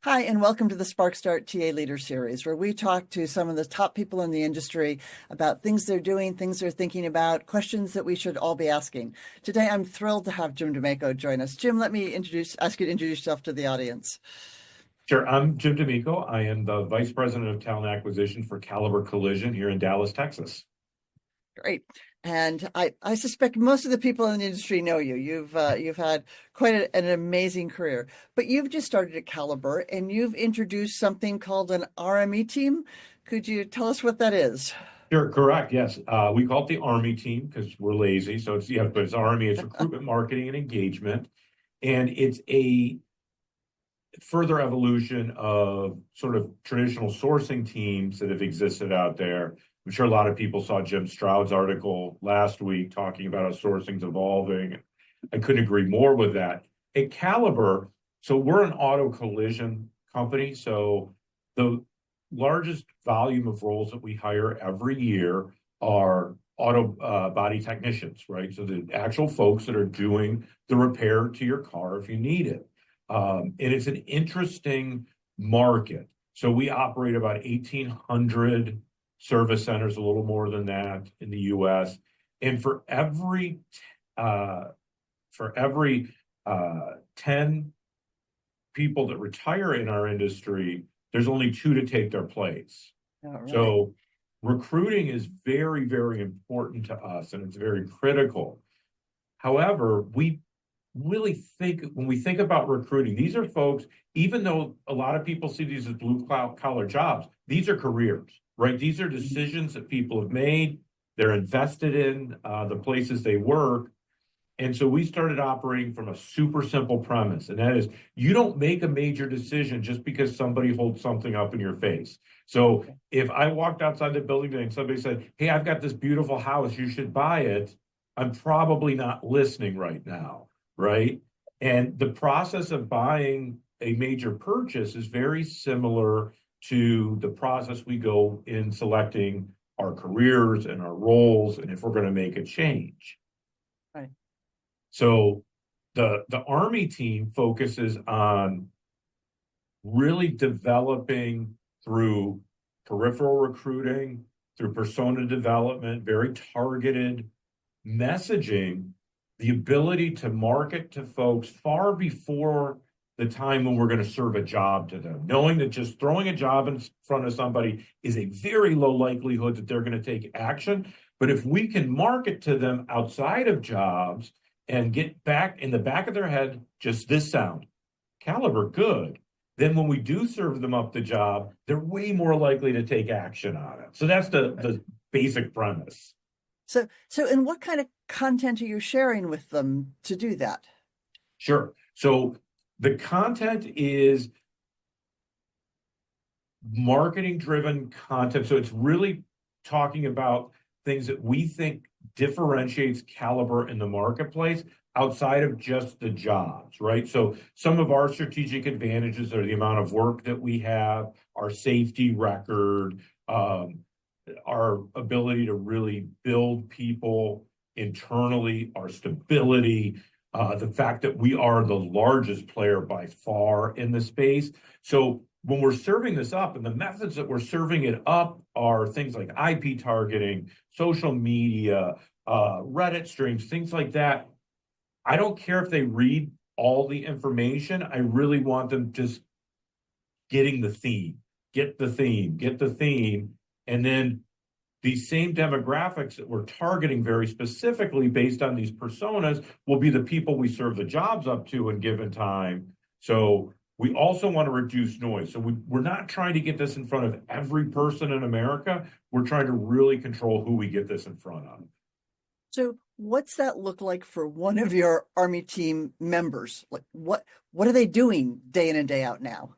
Hi, and welcome to the SparcStart TA Leader Series, where we talk to some of the top people in the industry about things they're doing, things they're thinking about, questions that we should all be asking. Today, I'm thrilled to have Jim D'Amico join us. Jim, let me ask you to introduce yourself to the audience. Sure. I'm Jim D'Amico. I am the Vice President of Talent Acquisition for Caliber Collision here in Dallas, Texas. Great. And I suspect most of the people in the industry know you. You've had quite an amazing career, but you've just started at Caliber and you've introduced something called an RME team. Could you tell us what that is? Sure, correct. Yes. We call it the Army team because we're lazy. So but it's Army, it's recruitment, marketing, and engagement. And it's a further evolution of sort of traditional sourcing teams that have existed out there. I'm sure a lot of people saw Jim Stroud's article last week talking about how sourcing's evolving. I couldn't agree more with that. At Caliber, so we're an auto collision company. So the largest volume of roles that we hire every year are auto body technicians, right? So the actual folks that are doing the repair to your car if you need it. And it's an interesting market. So we operate about 1,800 service centers, a little more than that in the U.S. And for every 10 people that retire in our industry, there's only 2 to take their place. All right. So recruiting is very, very important to us, and it's very critical. However, we really think when we think about recruiting, these are folks, even though a lot of people see these as blue collar jobs, these are careers, right? These are decisions that people have made. They're invested in the places they work. And so we started operating from a super simple premise, and that is you don't make a major decision just because somebody holds something up in your face. So if I walked outside the building and somebody said, "Hey, I've got this beautiful house, you should buy it," I'm probably not listening right now, right? And the process of buying a major purchase is very similar to the process we go in selecting our careers and our roles and if we're going to make a change. Right. So the Army team focuses on really developing through peripheral recruiting, through persona development, very targeted messaging, the ability to market to folks far before the time when we're going to serve a job to them, knowing that just throwing a job in front of somebody is a very low likelihood that they're going to take action. But if we can market to them outside of jobs and get back in the back of their head, just this sound, Caliber, good. Then when we do serve them up the job, they're way more likely to take action on it. So that's the basic premise. So and what kind of content are you sharing with them to do that? Sure. So the content is marketing-driven content. So it's really talking about things that we think differentiates Caliber in the marketplace outside of just the jobs, right? So some of our strategic advantages are the amount of work that we have, our safety record, our ability to really build people internally, our stability, the fact that we are the largest player by far in the space. So when we're serving this up, and the methods that we're serving it up are things like IP targeting, social media, Reddit streams, things like that. I don't care if they read all the information. I really want them just getting the theme, get the theme. And then these same demographics that we're targeting very specifically based on these personas will be the people we serve the jobs up to in given time. So we also want to reduce noise. So we're not trying to get this in front of every person in America. We're trying to really control who we get this in front of. So what's that look like for one of your Army team members? Like what are they doing day in and day out now?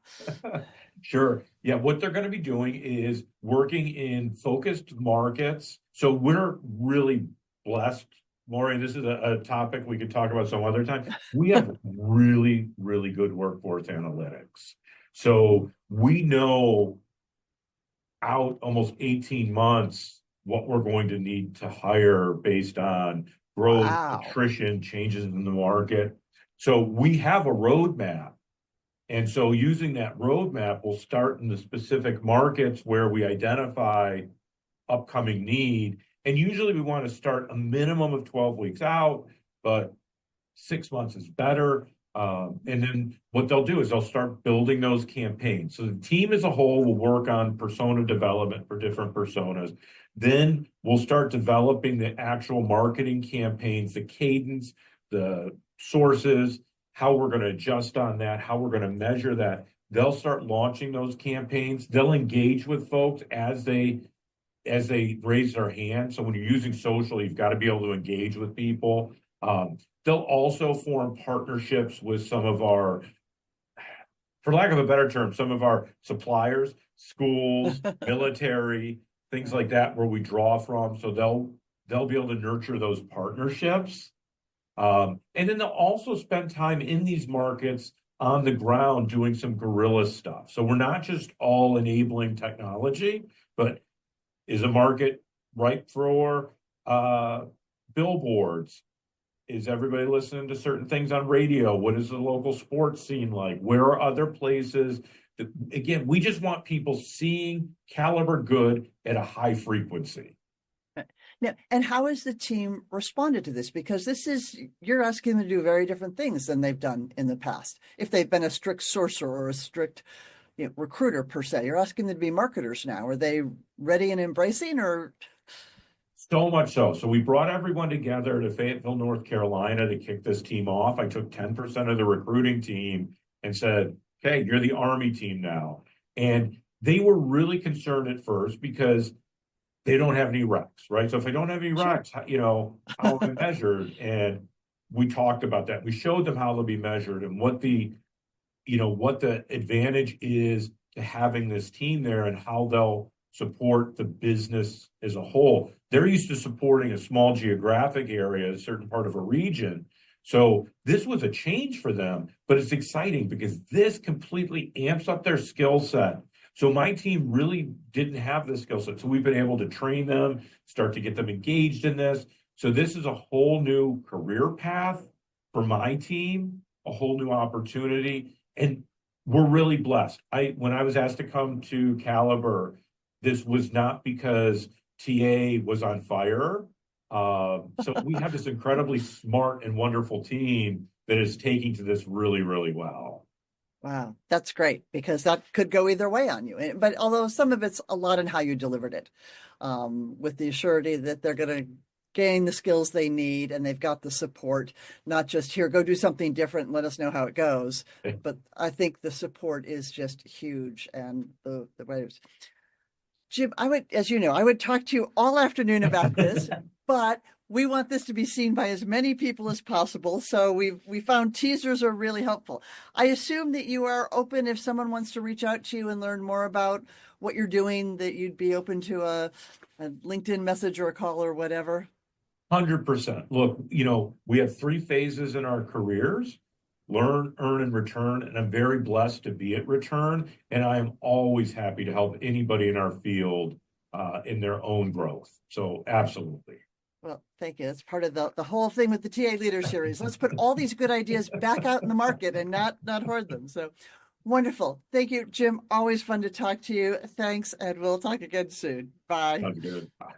Sure. Yeah, what they're going to be doing is working in focused markets. So we're really blessed, Maury. This is a topic we could talk about some other time. We have really, really good workforce analytics. So we know out almost 18 months what we're going to need to hire based on growth, Wow. attrition, changes in the market. So we have a roadmap. And so using that roadmap, we'll start in the specific markets where we identify upcoming need. And usually we want to start a minimum of 12 weeks out, but 6 months is better. And then what they'll do is they'll start building those campaigns. So the team as a whole will work on persona development for different personas. Then we'll start developing the actual marketing campaigns, the cadence, the sources, how we're going to adjust on that, how we're going to measure that. They'll start launching those campaigns. They'll engage with folks as they raise their hand. So when you're using social, you've got to be able to engage with people. They'll also form partnerships with some of our, for lack of a better term, some of our suppliers, schools, military, things like that, where we draw from. So they'll be able to nurture those partnerships. And then they'll also spend time in these markets on the ground doing some guerrilla stuff. So we're not just all enabling technology, but is a market ripe for billboards? Is everybody listening to certain things on radio? What is the local sports scene like? Where are other places? Again, we just want people seeing caliber good at a high frequency. Now, and how has the team responded to this? Because you're asking them to do very different things than they've done in the past. If they've been a strict sourcer or a strict recruiter per se, you're asking them to be marketers now. Are they ready and embracing, or? So much so. So we brought everyone together to Fayetteville, North Carolina to kick this team off. I took 10% of the recruiting team and said, okay, you're the Army team now. And they were really concerned at first because they don't have any recs, right? So if I don't have any recs, how am I measured? And we talked about that. We showed them how they'll be measured and what the advantage is to having this team there and how they'll support the business as a whole. They're used to supporting a small geographic area, a certain part of a region. So this was a change for them, but it's exciting because this completely amps up their skill set. So my team really didn't have this skill set. So we've been able to train them, start to get them engaged in this. So this is a whole new career path for my team, a whole new opportunity. And we're really blessed. When I was asked to come to Caliber, this was not because TA was on fire. So we have this incredibly smart and wonderful team that is taking to this really, really well. Wow, that's great, because that could go either way on you. But although some of it's a lot in how you delivered it, with the surety that they're going to gain the skills they need and they've got the support, not just here, go do something different and let us know how it goes. But I think the support is just huge. And the way Jim, as you know, I would talk to you all afternoon about this, but we want this to be seen by as many people as possible. So we found teasers are really helpful. I assume that you are open if someone wants to reach out to you and learn more about what you're doing, that you'd be open to a LinkedIn message or a call or whatever. 100%. Look, we have 3 phases in our careers: learn, earn, and return. And I'm very blessed to be at return. And I am always happy to help anybody in our field in their own growth. So absolutely. Well, thank you. That's part of the whole thing with the TA Leader Series. Let's put all these good ideas back out in the market and not hoard them. So wonderful. Thank you, Jim. Always fun to talk to you. Thanks, and we'll talk again soon. Bye. Sounds good. Bye.